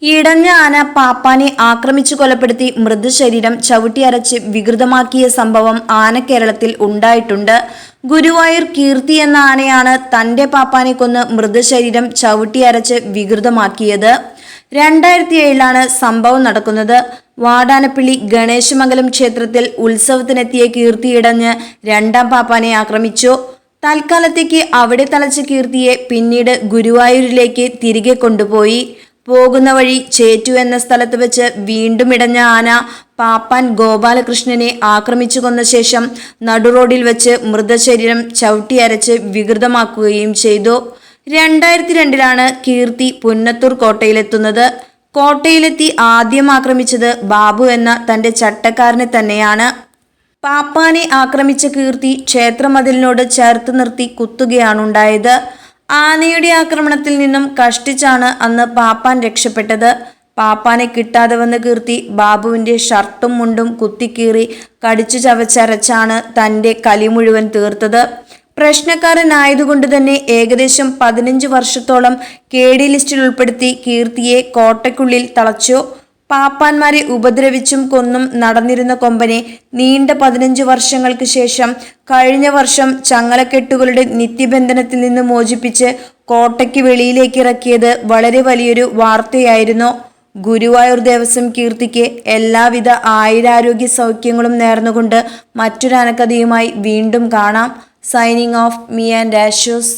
ഇടഞ്ഞ ആന പാപ്പാനെ ആക്രമിച്ചു കൊലപ്പെടുത്തി മൃതശരീരം ചവിട്ടിയരച്ച് വികൃതമാക്കിയ സംഭവം ആനക്കേരളത്തിൽ ഉണ്ടായിട്ടുണ്ട്. ഗുരുവായൂർ കീർത്തി എന്ന ആനയാണ് തന്റെ പാപ്പാനെ കൊന്ന് മൃതശരീരം ചവിട്ടിയരച്ച് വികൃതമാക്കിയത്. 2007 സംഭവം നടക്കുന്നത്. വാടാനപ്പള്ളി ഗണേശമംഗലം ക്ഷേത്രത്തിൽ ഉത്സവത്തിനെത്തിയ കീർത്തി ഇടഞ്ഞ് രണ്ടാം പാപ്പാനെ ആക്രമിച്ചു. തൽക്കാലത്തേക്ക് അവിടെ തളച്ച കീർത്തിയെ പിന്നീട് ഗുരുവായൂരിലേക്ക് തിരികെ കൊണ്ടുപോയി. പോകുന്ന വഴി ചേറ്റു എന്ന സ്ഥലത്ത് വെച്ച് വീണ്ടും ഇടഞ്ഞ ആന പാപ്പാൻ ഗോപാലകൃഷ്ണനെ ആക്രമിച്ചു കൊന്ന ശേഷം നടുറോഡിൽ വെച്ച് മൃതശരീരം ചവിട്ടിയരച്ച് വികൃതമാക്കുകയും ചെയ്തു. 2002 കീർത്തി പുന്നത്തൂർ കോട്ടയിലെത്തുന്നത്. കോട്ടയിലെത്തി ആദ്യം ആക്രമിച്ചത് ബാബു എന്ന തന്റെ ചട്ടക്കാരനെ തന്നെയാണ്. പാപ്പാനെ ആക്രമിച്ച കീർത്തി ക്ഷേത്രമതിലിനോട് ചേർത്ത് നിർത്തി കുത്തുകയാണുണ്ടായത്. ആനയുടെ ആക്രമണത്തിൽ നിന്നും കഷ്ടിച്ചാണ് അന്ന് പാപ്പാൻ രക്ഷപ്പെട്ടത്. പാപ്പാനെ കിട്ടാതെ വന്ന കീർത്തി ബാബുവിന്റെ ഷർട്ടും മുണ്ടും കുത്തിക്കീറി കടിച്ചു ചവച്ചരച്ചാണ് തന്റെ കലി മുഴുവൻ തീർത്തത്. പ്രശ്നക്കാരനായതുകൊണ്ട് തന്നെ ഏകദേശം 15 വർഷത്തോളം KD ലിസ്റ്റിൽ ഉൾപ്പെടുത്തി കീർത്തിയെ കോട്ടയ്ക്കുള്ളിൽ തളച്ചു. പാപ്പാന്മാരെ ഉപദ്രവിച്ചും കൊന്നും നടന്നിരുന്ന കൊമ്പനെ നീണ്ട 15 വർഷങ്ങൾക്ക് ശേഷം കഴിഞ്ഞ വർഷം ചങ്ങലക്കെട്ടുകളുടെ നിത്യബന്ധനത്തിൽ നിന്ന് മോചിപ്പിച്ച് കോട്ടയ്ക്ക് വെളിയിലേക്ക് ഇറക്കിയത് വളരെ വലിയൊരു വാർത്തയായിരുന്നു. ഗുരുവായൂർ ദേവസ്വം കീർത്തിക്ക് എല്ലാവിധ ആയുരാരോഗ്യ സൗഖ്യങ്ങളും നേർന്നുകൊണ്ട് മറ്റൊരു ആനക്കഥയുമായി വീണ്ടും കാണാം. Signing off, me and Ashu's.